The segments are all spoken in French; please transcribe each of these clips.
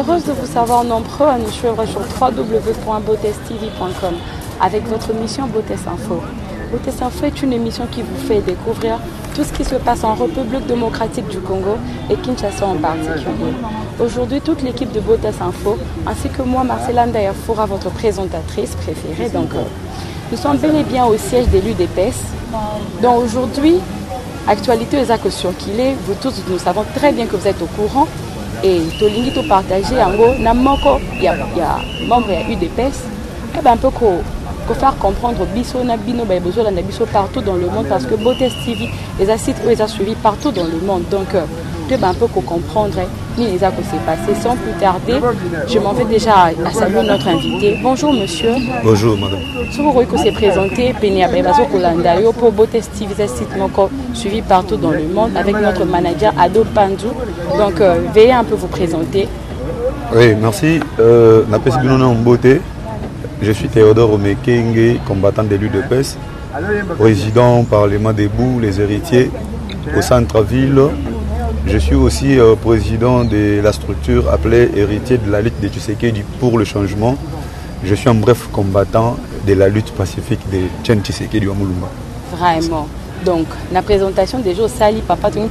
Heureuse de vous savoir nombreux à nous suivre sur www.beautestv.com avec votre émission Beauté Info. Beauté Info est une émission qui vous fait découvrir tout ce qui se passe en République démocratique du Congo et Kinshasa en particulier. Aujourd'hui, toute l'équipe de Beauté Info, ainsi que moi, Marcela Ndayafoura, votre présentatrice préférée. Donc, nous sommes bel et bien au siège de l'UDPS. Donc aujourd'hui, actualité exacte sur qu'il est, vous tous, nous savons très bien que vous êtes au courant. Et Tolingi to partager en gros, il y a membre de l'UDPS, un peu pour faire comprendre biso na bino ba besoin na biso partout dans le monde parce que Beauté TV les a sites les a suivis partout dans le monde. Donc un peu pour comprendre ni les actes qui s'est passé. Sans plus tarder, je m'en vais déjà à saluer notre invité. Bonjour monsieur. Bonjour madame. Si vous voyez que c'est présenté Penia Bebazo Kolandayo pour Beauté TV les sites suivis partout dans le monde avec notre manager Ado Pandu. Donc veuillez un peu vous présenter. Oui, merci. Beauté. Je suis Théodore Omekenge, combattant de l'UDPS, président au Parlement debout, les héritiers au centre-ville. Je suis aussi président de la structure appelée Héritier de la lutte de Tshisekedi pour le changement. Je suis en bref combattant de la lutte pacifique de Tchen Tshisekedi à Moulumba. Vraiment. Donc, la présentation déjà au Sali, papa, on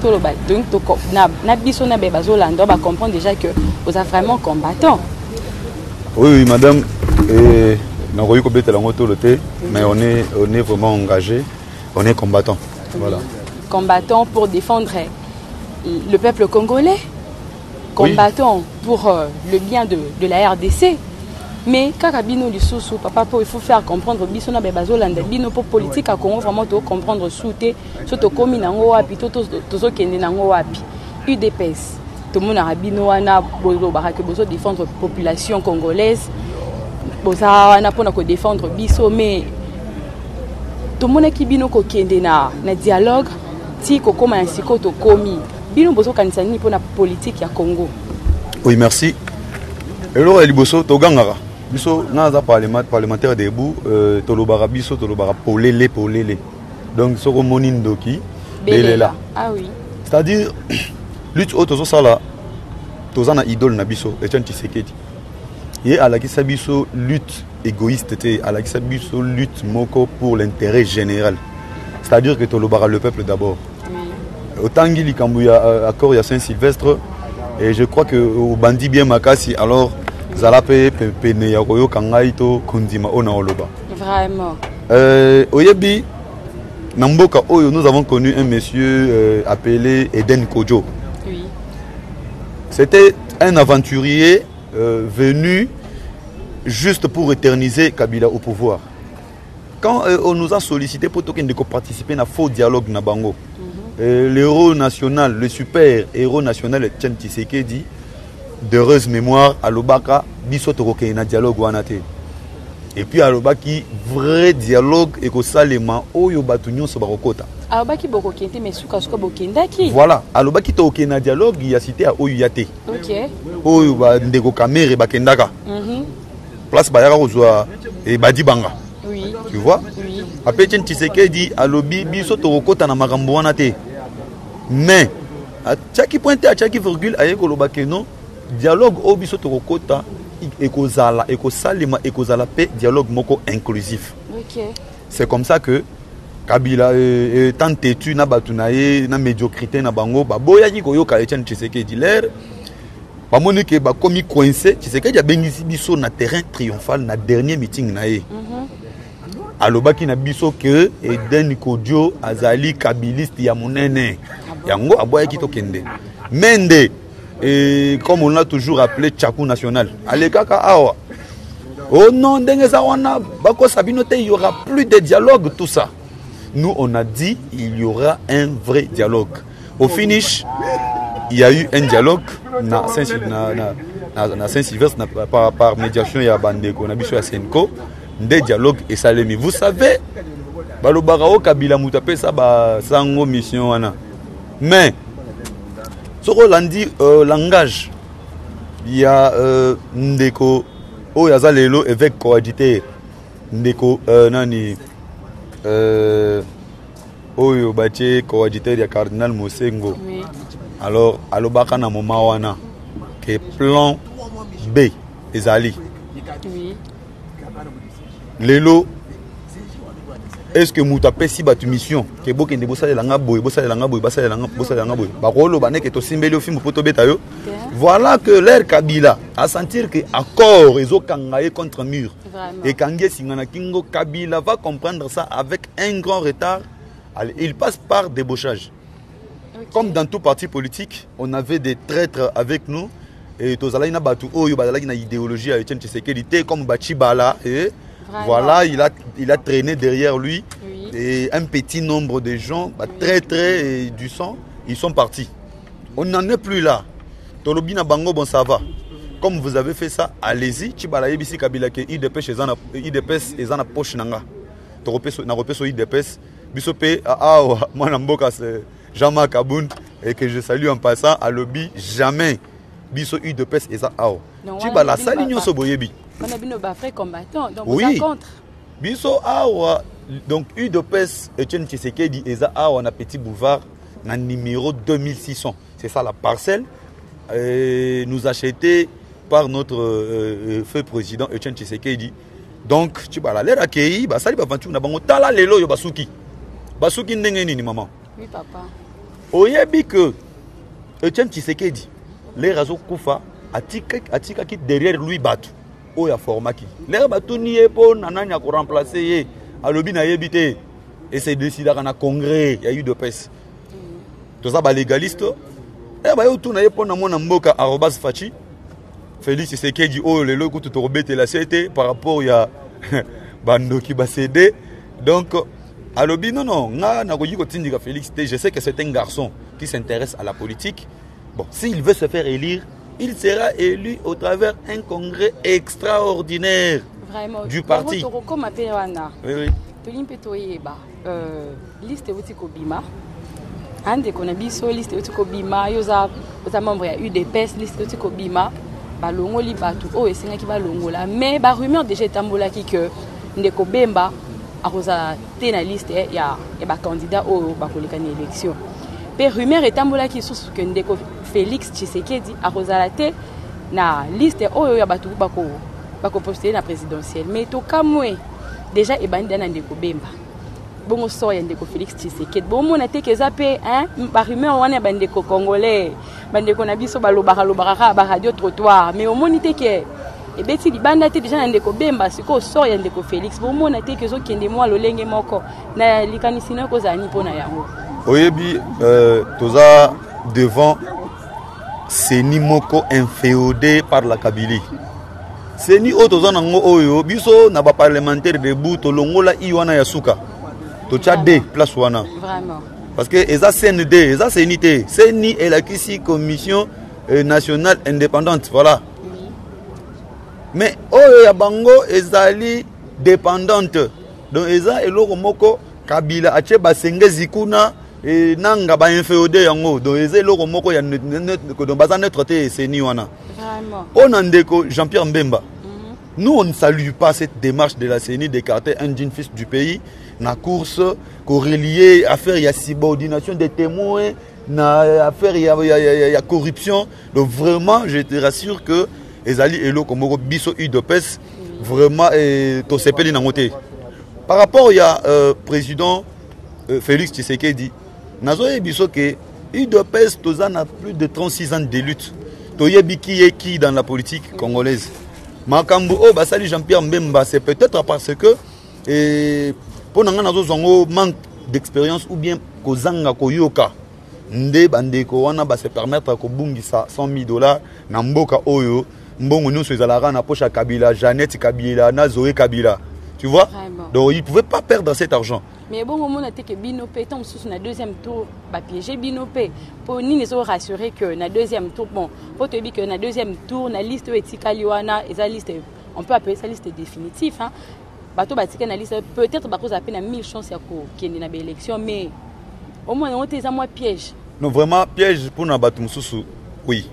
va comprendre déjà que vous êtes vraiment combattant. Oui, madame. Et mais on est vraiment engagé, on est combattant. Voilà. Combattant pour défendre le peuple congolais, combattant oui. Pour le bien de la RDC. Mais Kakabino du sous papa, il faut faire comprendre Bisona Bebazolanda, Bino pour politique à Congo, vraiment comprendre souté, surtout comme Nango Wapi, Tozo Kende Nango Wapi, UDPS. Tout le monde a Bino Wana, Bozo Barake, Bozo défendre la population congolaise. On a défendre biso mais tout le monde qui bino ko kende na dialogue ti ko koma insiko to komi bino bozo kanisa ni pour la politique ya Congo. Oui merci. Alors liboso to gangara biso na parlementaire debout to lobara biso to lobara polele. Donc soko monindoki belela. Ah oui. C'est-à-dire lutte auto sala to zana idole na biso Etienne Tshisekedi. Et à la Kisabiso lutte égoïste, à la Kisabiso lutte moko pour l'intérêt général. C'est-à-dire que Tolobara le peuple d'abord. Autant qu'il y a accord à Saint-Sylvestre, et je crois que au bandi bien makasi alors Zalape pene yakoyo kangaito kundima ona oloba. Vraiment. Oyebi Namboka Oyo, nous avons connu un monsieur appelé Eden Kodjo. Oui. C'était un aventurier venu juste pour éterniser Kabila au pouvoir. Quand on nous a sollicité pour participer à un faux dialogue na bango, l'héros national, le super héros national Tchen Tshisekedi, d'heureuse mémoire, à l'Obaka, bisotokoke na dialogue wanate. Et puis à l'Obaki, vrai dialogue et que salema oyo batunyo sobarokota. Alobaki bokokente mais suka bokendaki. Voilà, alobaki to okena dialogue il y a cité à oyo yate. OK. Oyo ba ndeko kamere bakendaka. Place bayaka kozwa et badi banga. Oui. Tu vois? Oui. Après Tchen Tshisekedi alobi biso to okota na makambo wana te. Mais à chaque point à chaque virgule ayeko lobake non dialogue o biso to okota ekozala ekosalema ekozala pe dialogue moko inclusif. OK. C'est comme ça que Kabila tant têtu na batunaye na médiocrité na bango ba boyaki koyoka Etienne Tshisekedi l'air ba monike ba komi coincé Tshisekedi a bengisi biso na terrain triomphal na dernier meeting na ye. Alobaki na biso que Eden Kodjo azali kabiliste ya monene yango aboyaki to kende mende et comme on l'a toujours appelé Tchakou national alekaka awa oh non ndengeza wana bako sabinote il y aura plus de dialogue tout ça. Nous, on a dit il y aura un vrai dialogue. Au finish, il y a eu un dialogue na Saint-Sylvestre par médiation ya Bandeko na biso ya Senko, des dialogues et salemi. Vous savez, balobarao Kabila mutape sa ba sango mission wana. Mais ce qu'on dit langage, il y a Ndeko Oyazalelo évêque coadjuteur Ndeko nani Oyo bache coadjuteur ya cardinal Mosengo. Oui. Alors alobaka na moma wana que plan B ezali. Oui. Lelo est-ce que muta pesi batu mission ke boke ndebo sala langa boy bakolo baneke to simbeli ofimbo poto beta yo. Voilà que l'air Kabila à sentir que accord ezo kangaye contre mur. Vraiment. Et kangie singana kingo Kabila va comprendre ça avec un grand retard. Allez, il passe par débauchage. Okay. Comme dans tout parti politique, on avait des traîtres avec nous et tozala ina batu oyo bazala ina idéologie à Etienne Tshisekedi comme Bachibala et vraiment. Voilà, il a traîné derrière lui. Oui. Et un petit nombre de gens, très du sang, ils sont partis. On n'en est plus là. Tolobina Bango, bon ça va. Comme vous avez fait ça, allez-y. Chibala Yebisi Kabila ke IDPS ezana poche nanga. Na repeso IDPS. Bisope moi Mboka c'est Jean-Marc Aboun et que je salue en passant à lobby jamais biso IDPS eza ao. Chibala sali nyoso boyebi. On a bien nos frères combattants, donc oui. vous êtes contre. Biso awa, donc UDPS Etienne Tshisekedi eza awa na Petit Boulevard, na numéro 2600. C'est ça la parcelle. Nous achetée par notre feu président Etienne Tshisekedi. Donc tu vas l'aller accueillir, bah ça va venture na bango tala lelo yo basuki. Basuki ndenge nini maman? Oui papa. Oyebi que Etienne Tshisekedi les razo kufa atika qui derrière lui batu. Oya formaki. Les batu ni epo nananya ko remplacer ye. Alobi na yebité et c'est décidé dans congrès, il y a eu de pèse. Tout ça ba légaliste. Eh ba yo tout na yepo na mona mboka @fachi. Félix Tshisekedi oh le logo tout rebete la CT par rapport ya bando qui ba cédé. Donc alobi non nga na ko yiko tindika Félix, je sais que c'est un garçon qui s'intéresse à la politique. Bon, s'il veut se faire élire, il sera élu au travers un congrès extraordinaire. Vraiment, du parti. Oui, oui. Liste Bima. Ande konabiso liste Bima. Yoza membre ya UDPS liste Bima. Balongo li batu o esenga ki balongo la. Mais ba rumeur déjà tambola ki que ndeko Bemba akoza te na liste ya ba candidat o ba koleka na élection. Pe rumeur etambola ki sous que ndeko Félix Tshisekedi akoza te na liste oyo ya batu bako poster na présidentielle. Mais to kamwe déjà ebandi na ndeko Bemba. Bongo so ya ndeko Félix Tshisekedi. Bongo na te keza pe ba rumeur wana bandeko congolais. Bandeko na biso balobaka ba radio trottoir. Mais au monité que et beti libanda te déjà na ndeko Bemba siko so ya ndeko Félix. Bongo na te kezo kende mo lolenge moko na likanisi na ko zani pona yango. Oyebi toza devant Seni moko inféodé par la Kabylie. Seni otoza nango oyo biso na ba parlementaire debout to longola iwana ya suka. To tchade place wana. Vraiment. Parce que eza CND, eza CNT. Seni est la kisi commission nationale indépendante, voilà. Oui. Mais oyo ya bango ezali dépendante. Donc eza eloko moko Kabila ache basenge zikuna et nanga ba inféodé yango donc eza eloko moko ya donc baza neutre te Seni wana. Vraiment. On andeko Jean-Pierre Mbemba. Nous on ne salue pas cette démarche de la CENI d'écarter un digne fils du pays na course corrélée affaire ya subordination des témoins na affaire ya corruption. Donc vraiment je te rassure que ezali eloko moko biso UDPS vraiment to sepeli na ngote. Par rapport au président Félix Tshisekedi, nazo yebiso que UDPS tozana plus de 36 ans de lutte. Toyebi qui dans la politique congolaise. Makambo o basali Jean-Pierre Mbemba, c'est peut-être parce que pour nanga nazo zongo manque d'expérience ou bien kozanga koyoka nde bandeko wana ba se permettre ko bungisa $100,000 na mboka oyo mbongo nyonso ezalaka na poche ya Kabila, Jeannette Kabila na Zoé Kabila. Tu vois? Vraiment. Donc ils ne pouvaient pas perdre cet argent. Mais bon, on a dit que Binopé, tant que na deuxième tour, va piéger Binopé. Pour nous, nous rassurer que na deuxième tour, bon, pour te dire que na deuxième tour, na liste etikaliwana, et ça liste, on peut appeler ça liste définitive. Hein. Bateau batika na liste, peut-être parce qu'on a peine 1000 chances qu'il y ait une élection, mais au moins on était à moi piège. Non, vraiment piège pour na bateau Moussou, oui.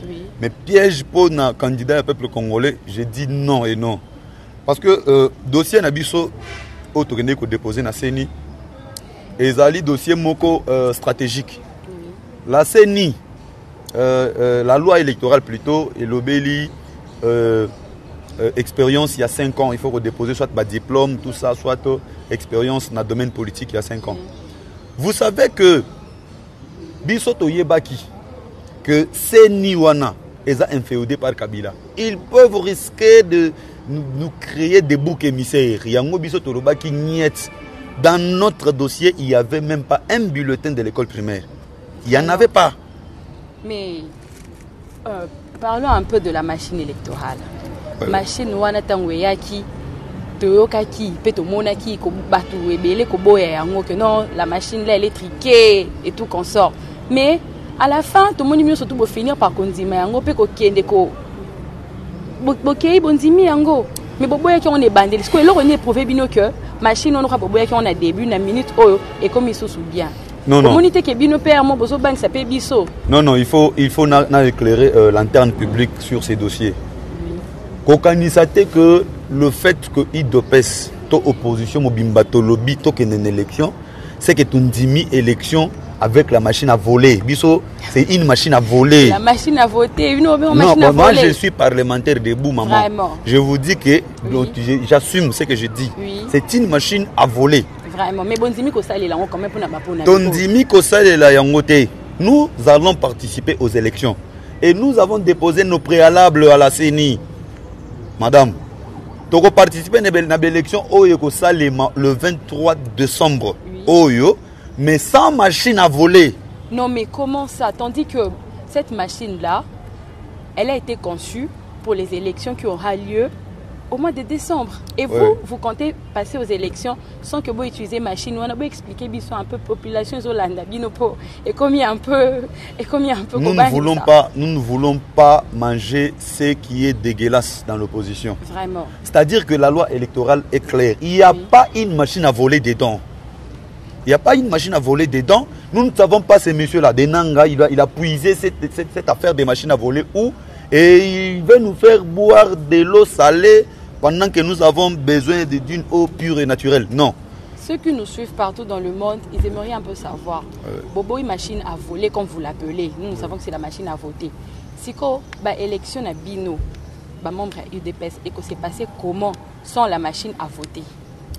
Oui. Mais piège pour na candidat au peuple congolais, je dis non et non. Parce que dossier Nabiso autorisé qu'on déposer na CENI et zali dossier moko stratégique. La CENI la loi électorale plutôt et l'obéli expérience il y a 5 ans, il faut redéposer soit diplôme, tout ça, soit expérience dans le domaine politique il y a 5 ans. Vous savez que Bisoto Yebaki, que c'est Niwana, ils ont inféodé par Kabila. Ils peuvent risquer de nous créer des boucs émissaires. Yango Bisoto Yebaki niet. Dans notre dossier, il n'y avait même pas un bulletin de l'école primaire. Il n'y en avait pas. Mais parlons un peu de la machine électorale. Machine wana tangweyaki toyokaki peto monaki ko batu ebele ko boya yango que non la machine là elle est triquée et tout consort. Mais à la fin tout le monde surtout pour finir par kondima yango pe ko kende ko bokei bondimi yango. Mais boboya qui on est bandé. Est-ce que on est prouvé bino que machine on aura boboya qui on a début na minute oyo et comme ils se bien. Non, non. Non, non, il faut éclairer l'antenne publique sur ces dossiers. Kokanisate que le fait que IDOPES, ton opposition, mobimbato lobby, token une élection, c'est que tu dis élection avec la machine à voler. Biso, c'est une machine à voler. La machine à voter, une machine non, à voler. Moi, je suis parlementaire debout, maman. Vraiment. Je vous dis que Oui. j'assume ce que je dis. Oui. C'est une machine à voler. Vraiment. Mais bon, Zimi Kosale, là, on quand même pour la Tondimi Kosale la yangote. Nous allons participer aux élections. Et nous avons déposé nos préalables à la CENI. Madame, tu vas participer à l'élection le 23 décembre. Oui. Oyo, mais sans machine à voler. Non, mais comment ça? Tandis que cette machine-là, elle a été conçue pour les élections qui auront lieu au mois de décembre. Et vous, Ouais. vous comptez passer aux élections sans que vous utilisez machine. On a beau expliquer biso un peu population zolanda binopo et combien un peu Nous ne voulons pas manger ce qui est dégueulasse dans l'opposition. Vraiment. C'est-à-dire que la loi électorale est claire. Il n'y a pas une machine à voler dedans. Il n'y a pas une machine à voler dedans. Nous ne savons pas ce monsieur-là. Denanga, il a puisé cette affaire des machines à voler où et il veut nous faire boire de l'eau salée pendant que nous avons besoin d'une eau pure et naturelle. Non. Ceux qui nous suivent partout dans le monde, ils aimeraient un peu savoir. Bobo, une machine à voler, comme vous l'appelez. Nous savons que c'est la machine à voter. Si la élection à Bino, membre UDPS, et que c'est passé comment sans la machine à voter?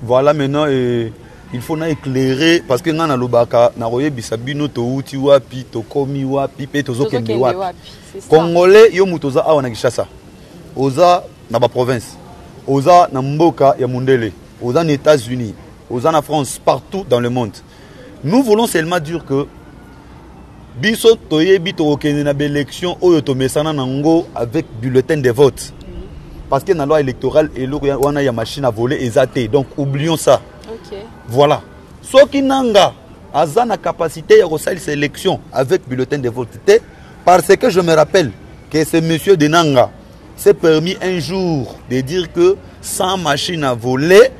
Voilà maintenant, il faut éclairer parce que nous avons dit que Bino to uti wapi, to komi wapi, pe to zokende wapi. Congolais, yo mutoza awa na Kinshasa. Oza na ba province. Oza na mboka ya Mundele. Oza na États-Unis. Oza na France, partout dans le monde. Nous voulons seulement dire que biso toyebi to okende na élection oyo to mesana nango avec bulletin de vote. Parce que dans la loi électorale, il y a une machine à voler et donc oublions ça. Ok. Voilà. Soki nanga a la capacité de faire cette élection avec bulletin de vote. Parce que je me rappelle que ce monsieur de Nanga s'est permis un jour de dire que sans machine à voler,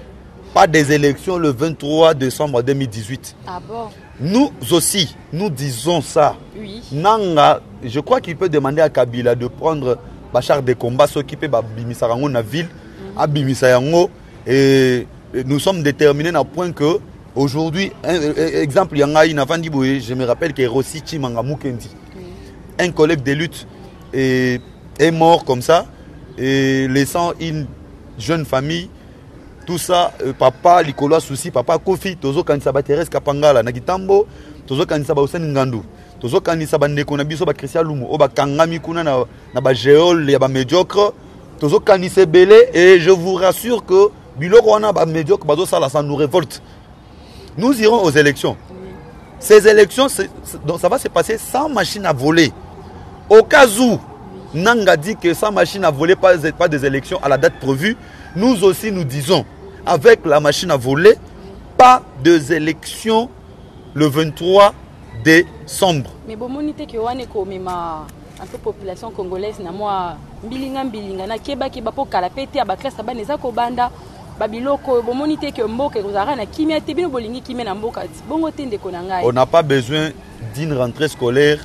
pas des élections le 23 décembre 2018. Ah bon? Nous aussi, nous disons ça. Oui. Nanga, je crois qu'il peut demander à Kabila de prendre Bachar de combat, s'occuper de Bimisarango dans la ville, à Bimisarango. Et nous sommes déterminés à point que aujourd'hui, exemple, je me rappelle que Rossi Chimanga Mukendi, un collègue de lutte, est mort comme ça, et laissant une jeune famille. Tout ça, papa, Likolo Souci, papa Kofi, Tozo Kanisaba Thérèse Kapangala, Nagitambo, Tozo Kanisaba Osen Ngandou, Tozo Kanisaba Ndeko Nabiso, Christian Lumu, Oba Kangami Kuna, Naba Géol, Yaba Médiocre, Tozo Kanise Belé, et je vous rassure que Biloko Wana Ba Médiocre, Bazo Sala, ça nous révolte. Nous irons aux élections. Ces élections, ça va se passer sans machine à voler. Au cas où Nanga dit que sans machine à voler, pas des élections à la date prévue, nous aussi nous disons, avec la machine à voler, pas des élections le 23 décembre. Mais bon, monite que wane ko mema un peu population congolaise na moi mbilinga na keba po kalapete abaklasa baneza ko banda babiloko bon monite que mboka kozara na kimia te bino bolingi kimia na mboka bongo tende ko na ngai. On n'a pas besoin d'une rentrée scolaire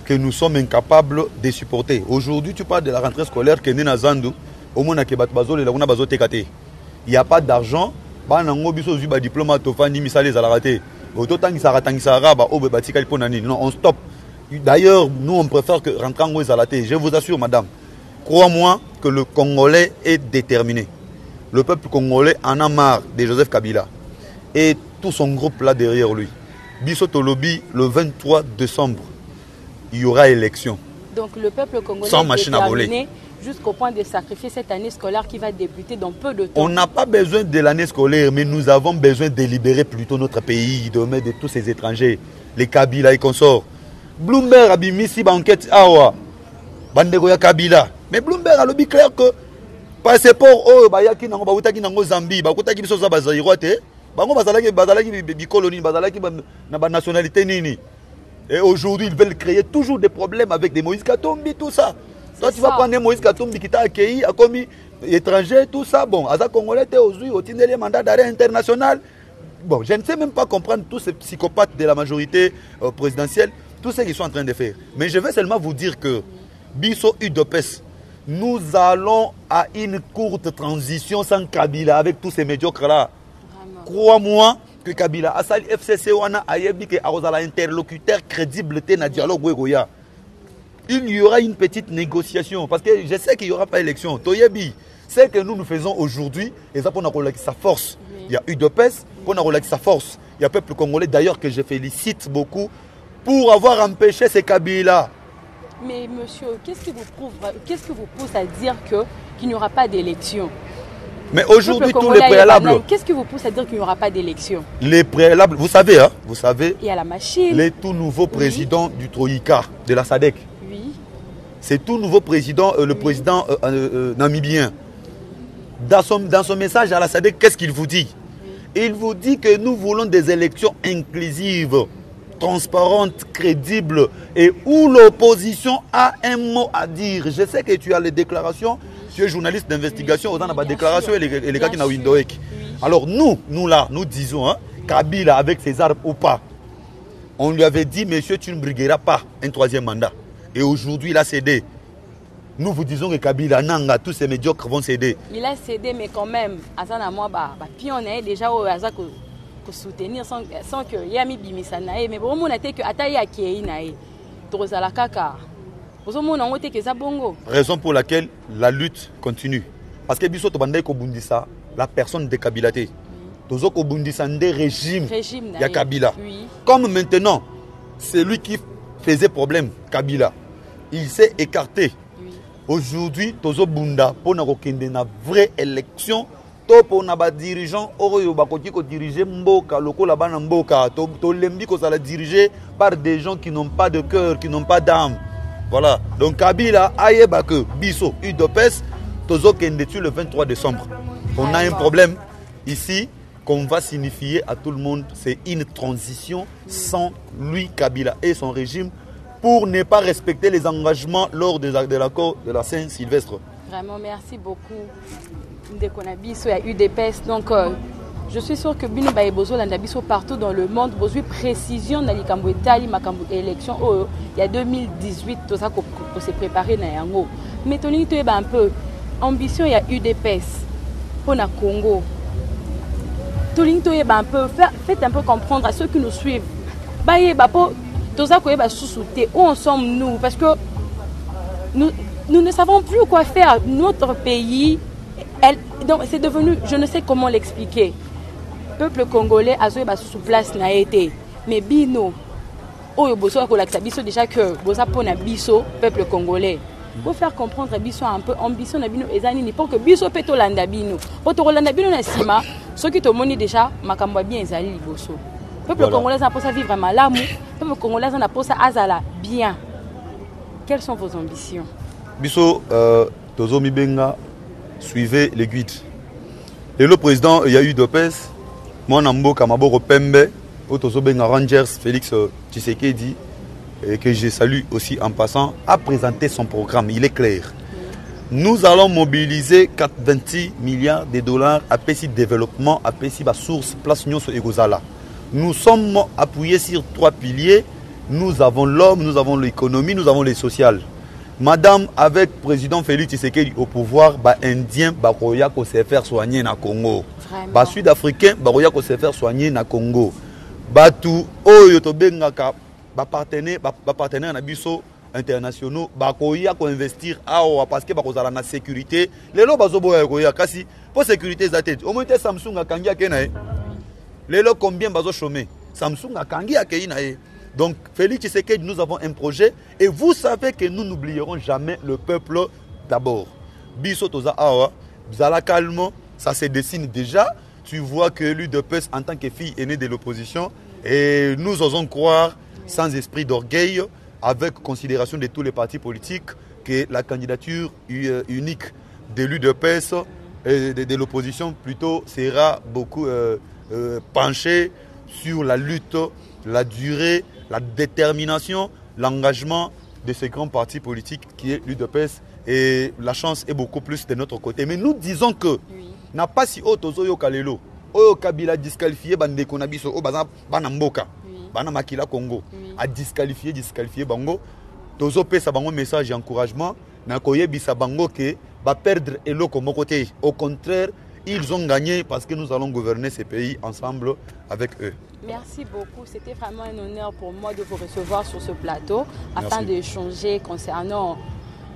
que nous sommes incapables de supporter. Aujourd'hui, tu parles de la rentrée scolaire que Nena Zandu. Il n'y a pas d'argent. Non, on stoppe. D'ailleurs, nous on préfère que rentrer en Zalaté. Je vous assure, madame, Crois-moi que le Congolais est déterminé. Le peuple congolais en a marre de Joseph Kabila. Et tout son groupe là derrière lui. Biso Tolobi, le 23 décembre, il y aura élection. Donc le peuple congolais sans machine à voler. Jusqu'au point de sacrifier cette année scolaire qui va débuter dans peu de temps. On n'a pas besoin de l'année scolaire, mais nous avons besoin de libérer plutôt notre pays, de mettre de tous ces étrangers, les Kabila et consorts. Bloomberg a mis ici banquette awa, bandego ya Kabila. Mais Bloomberg a le clair que passeport oh bayaki nango bautaki nango Zambie, bakutaki biso za bazairwa te, bango bazalaki bikoloni, bazalaki na ba nationalité nini. Et aujourd'hui ils veulent créer toujours des problèmes avec des Moïse Katumbi, tout ça. Toi, tu vas prendre Moïse Katumbi qui t'a accueilli, a commis étranger, tout ça. Bon, Aza Congolais, tu es aujourd'hui au titre des mandats d'arrêt international. Bon, je ne sais même pas comprendre tous ces psychopathes de la majorité présidentielle, tout ce qu'ils sont en train de faire. Mais je vais seulement vous dire que, Bisso UDPS, nous allons à une courte transition sans Kabila avec tous ces médiocres-là. Crois-moi que Kabila, Asali FCC, Wana, Ayebi, que Arozala interlocuteur crédible, na dialogue, Wegoya. Il y aura une petite négociation. Parce que je sais qu'il n'y aura pas d'élection. Toyebi, c'est que nous faisons aujourd'hui, et ça pour nous relaxer sa force. Oui. Il y a UDPS pour nous relaxer sa force. Il y a le peuple congolais d'ailleurs que je félicite beaucoup pour avoir empêché ces Kabila. Mais monsieur, qu'est-ce qui vous pousse à dire qu'il n'y aura pas d'élection? Mais aujourd'hui, tous les préalables. Qu'est-ce qui vous pousse à dire qu'il n'y aura pas d'élection? Les préalables, vous savez, hein, il y a la machine. Les tout nouveaux présidents du Troïka, de la SADC. C'est tout nouveau président, le président namibien. Dans son message à la SADC, qu'est-ce qu'il vous dit? Il vous dit que nous voulons des élections inclusives, transparentes, crédibles et où l'opposition a un mot à dire. Je sais que tu as les déclarations, tu es journaliste d'investigation, on a des déclarations et les gars qui n'ont Windoek. Alors nous là, nous disons, hein, Kabila avec ses armes ou pas, on lui avait dit, monsieur, tu ne brigueras pas un troisième mandat. Et aujourd'hui, il a cédé. Nous vous disons que Kabila, Nanga, tous ces médiocres vont céder. Il a cédé, mais quand même, Azana moi, on est déjà au Azak pour soutenir sans que Yami Bimisanae. Mais bon, on a été que Ataï Akiei Nae. Torozala Kaka. Raison pour laquelle la lutte continue. Parce que Bisso Tobandai Kobundisa, la personne de Kabila. Tozo Kobundisa, des régimes. Il y a Kabila. Comme maintenant, c'est lui qui faisait problème, Kabila. Il s'est écarté. Oui. Aujourd'hui, Tozo Bunda, pour une vraie élection, pour les dirigeants, qui diriger Mboka, Mboka, ça dirigé par des gens qui n'ont pas de cœur, qui n'ont pas d'âme. Voilà. Donc Kabila, Ayebake, Bisso, UDPS, Tozo Kendetu le 23 décembre. On a un problème ici qu'on va signifier à tout le monde, c'est une transition sans lui, Kabila et son régime, pour ne pas respecter les engagements lors de l'accord de la Saint-Sylvestre. Vraiment, merci beaucoup. Ndekonabiso, il y a UDPS. Donc, je suis sûr que Bino Baebozo, l'Andabiso partout dans le monde, besoin de précision dans les Itali, élection, il y a 2018, tout ça pour se préparer dans Yango. Mais Tony, tu es un peu ambition, il y a UDPS pour le Congo. Faites un peu comprendre à ceux qui nous suivent. Où en sommes-nous? Parce que nous ne savons plus quoi faire. Notre pays, c'est devenu, je ne sais comment l'expliquer. Le peuple congolais a sous place n'a été. Mais Bino, déjà que Bisso, peuple congolais. Pour faire comprendre Bisso un peu, ambition Nabino et Zanini, pour que Bisso peut Olanda Bino. Pour que Olanda Bino na sima, ceux qui te monnaient déjà, Makamba bien Zali Liboso. Peuple congolais a pour ça vivre malamu, peuple congolais a pour ça azala bien. Quelles sont vos ambitions? Bisso, Tozo Mibenga, suivez les guides. Et le président, il y a eu UDPS, moi Nambo Kamaboro Pembe, Tozo Benga Rangers, Félix Tshisekedi, et que je salue aussi en passant, a présenté son programme. Il est clair. Nous allons mobiliser 26 milliards de dollars à PSI développement, à PSI source, place Nyonso et Gozala. Nous sommes appuyés sur 3 piliers. Nous avons l'homme, nous avons l'économie, nous avons les sociales. Madame, avec le président Félix Tshisekedi au pouvoir, Indien, Baroya ko se faire soigner na Congo. Sud-Africain, Baroya ko se faire soigner na Congo. Batu, Oyo to bengaka, partenaire na biso internationaux bakoya ko investir awa parce que bakozala na sécurité lelo bazoboya koya kasi pour sécurité za tête au moins Samsung akangi akena lelo combien bazo chômer Samsung akangi akena donc Félix Tshisekedi nous avons un projet et vous savez que nous n'oublierons jamais le peuple d'abord biso toza awa zala calme ça se dessine déjà tu vois que l'UDPS en tant que fille aînée de l'opposition et nous osons croire sans esprit d'orgueil avec considération de tous les partis politiques que la candidature unique de l'UDPS et de l'opposition plutôt sera beaucoup penchée sur la lutte, la durée, la détermination, l'engagement de ces grands partis politiques qui est l'UDPS et la chance est beaucoup plus de notre côté. Mais nous disons que n'a pas si otozo yo kalelo oyo Kabila disqualifié bande konabiso o bana mboka bana makila Congo a disqualifié bango tozo pesa bango message d'encouragement na koyebisa bango que ba perdre eloko moko te au contraire ils ont gagné parce que nous allons gouverner ces pays ensemble avec eux. Merci beaucoup, c'était vraiment un honneur pour moi de vous recevoir sur ce plateau afin d'échanger concernant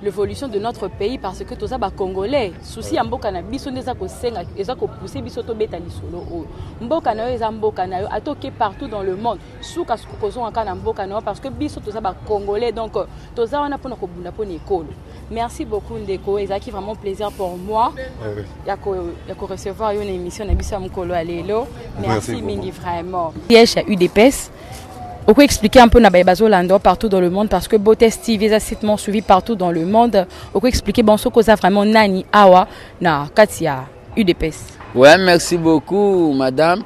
l'évolution de notre pays parce que tout ça ba congolais souci ya mboka na biso ndeza ko senga eza ko pousser biso to beta lisolo o mboka na yo eza mboka na yo atoke partout dans le monde suka sukozo aka na mboka na yo parce que biso tout ça ba congolais donc tout ça on a pona ko bunda pona école. Merci beaucoup Ndeko, ezaki vraiment plaisir pour moi ya ko recevoir une émission na biso mkolo alelo. Merci mingi vraiment. Siège à UDPS. On peut expliquer un peu Nabayebazo Lando partout dans le monde parce que Botes TV est citement suivi partout dans le monde. On peut expliquer bon ce qu'on a vraiment Nani Awa na Katia UDPS. Ouais, merci beaucoup madame.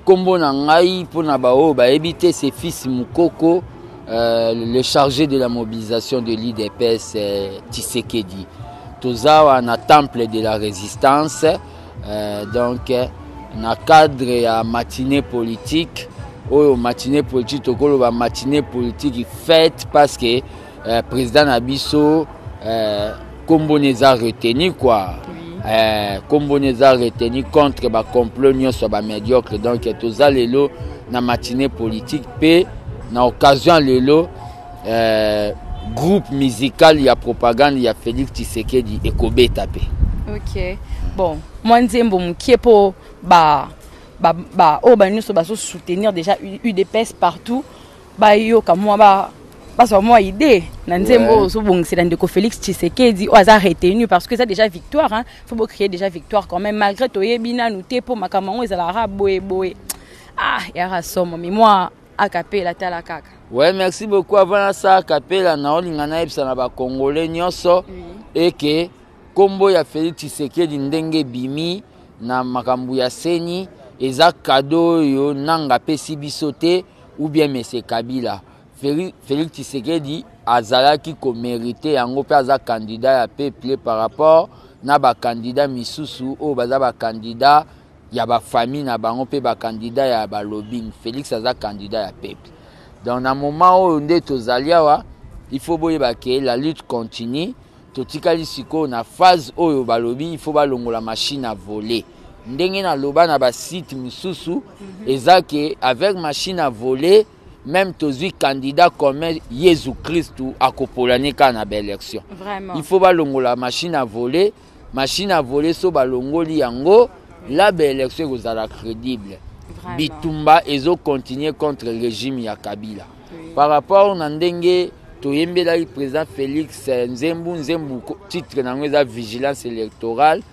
Kombo na ngai pour Nabao ba éviter ses fils Mukoko le chargé de la mobilisation de l'UDPS Tshisekedi. Tozawa na temple de la résistance donc na cadre à matinée politique. Oh, matinée politique, tokolo matinée politique faite parce que président Nabiso Komboneza retenu quoi. Komboneza retenu contre ba complot nyonso ba médiocre donc toza lelo na matinée politique pe na occasion lelo groupe musical ya propagande ya Félix Tshisekedi ekobeta pe. OK. Bon, moi nzembo mkiepo nous sommes soutenir déjà UDPS partout yo kamwa moi idée nanzembo so bongisa ndeko Félix Tshisekedi o aza retenu parce que ça déjà victoire hein faut créer déjà victoire quand même malgré toyebina nous te pour makamango ezala boye ya rasomo mais moi akapela tala kaka. Ouais, merci beaucoup avant ça akapela na olingana ebisa na ba congolais nyonso et que kombo ya Félix Tshisekedi ndenge bimi na makambu ya seni eza cadeau yo nanga pesi bisote ou bien monsieur Kabila. Félix Tshisekedi azalaki ko mériter yango pe aza candidat ya peuple par rapport na ba candidat misusu o baza ba candidat ya ba famille na bango pe ba candidat ya ba lobbying. Félix aza candidat ya peuple. Dans un moment où nde tozaliawa il faut boyeba que la lutte continue. Totikali siko na phase oyo ba lobby il faut ba longola machine à voler. Ndenge na loba na ba site misusu ezake avec machine à voler même tozui candidat comme Jésus Christ akopolane ka na ba élection. Vraiment. Il faut ba longola machine à voler so ba longoli yango la ba élection kozala crédible. Vraiment. Bitumba ezo continuer contre le régime ya Kabila. Par rapport na ndenge toyembela le président Félix Nzembu titre nango eza vigilance électorale.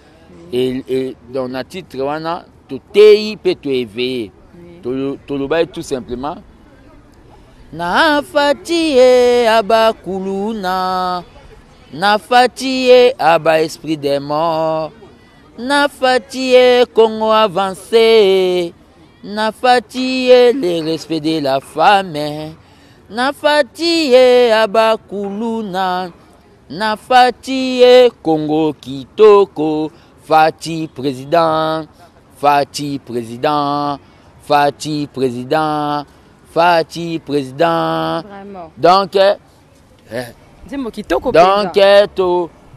Et dans un titre, on a tout peut te éveiller. Toloba tout simplement. Na fatiye aba kuluna, na fatiye aba esprit des morts, na fatiye Congo avancé, na fatiye le respect de la femme, na fatiye aba kuluna, na fatiye Congo kitoko. Fati président, Fati président, Fati président, Fati président. Vraiment. Donc,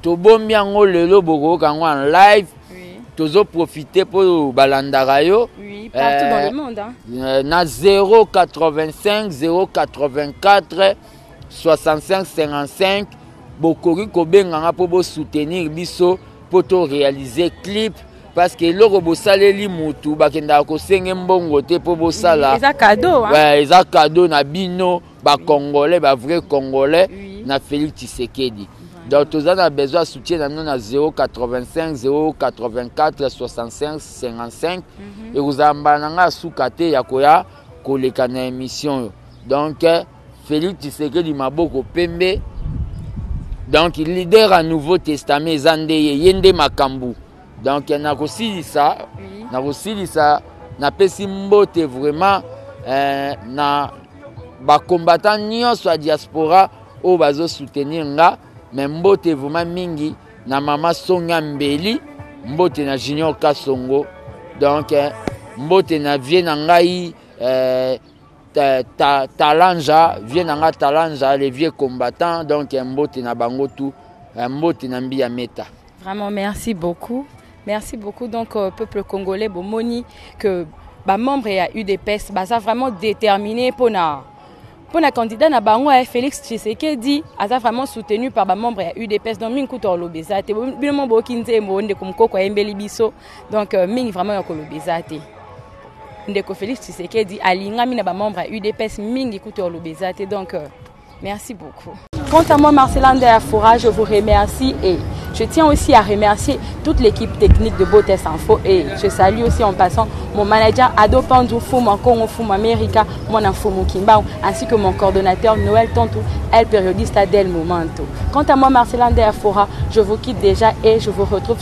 to bombi yango lelo boko kango en live. Oui. Tozo profiter pour balandara yo. Oui, partout dans le monde hein. Na 085 084 65 55 bokoki kobenganga po bo soutenir biso po to réaliser clip parce que loko bosaleli mutu bakenda ko senge mbongo te po bosala eza cadeau hein. Ouais, eza cadeau na bino ba congolais ba vrai congolais na Félix Tshisekedi. Donc tous on a besoin de soutien dans na 085 084 65 55 et vous ambananga sukate ya koya koleka na émission. Donc Félix Tshisekedi maboko pembe. Donc leader à Nouveau Testament Zandeye Yende Makambu. Donc na kosilisa na pesi mbote vraiment na ba combattant nyonso ya diaspora o bazo soutenir nga mais mbote vraiment mingi na mama Songa Mbeli mbote na Junior Kasongo. Donc mbote na vie na ngai Talanja, Vienanga Talanja, les vieux combattants, donc mbote na bango tout, mbote na mbia meta. Vraiment, merci beaucoup. Merci beaucoup donc peuple congolais, Bomoni, que bah, membre à UDPS, bah, ça vraiment déterminé pour na candidat na bango Félix Tshisekedi, ça vraiment soutenu par bah, membre à UDPS, donc min kuto lobezate, bilement bokinze monde comme koko embeli biso, donc min vraiment yako lobezate. Ndeko Félix Tshisekedi alinga mina ba membre à UDPS mingi kuto lobezate, donc merci beaucoup. Quant à moi, Marcelin de Afoura, je vous remercie et je tiens aussi à remercier toute l'équipe technique de Botes Info et je salue aussi en passant mon manager Ado Pandou Fouma Kongo Fouma America, mon Foumou Kimbao, ainsi que mon coordonnateur Noël Tontou, El Periodista del Momento. Quant à moi, Marcelin de Afoura, je vous quitte déjà et je vous retrouve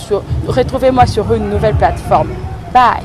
retrouvez-moi sur une nouvelle plateforme. Bye!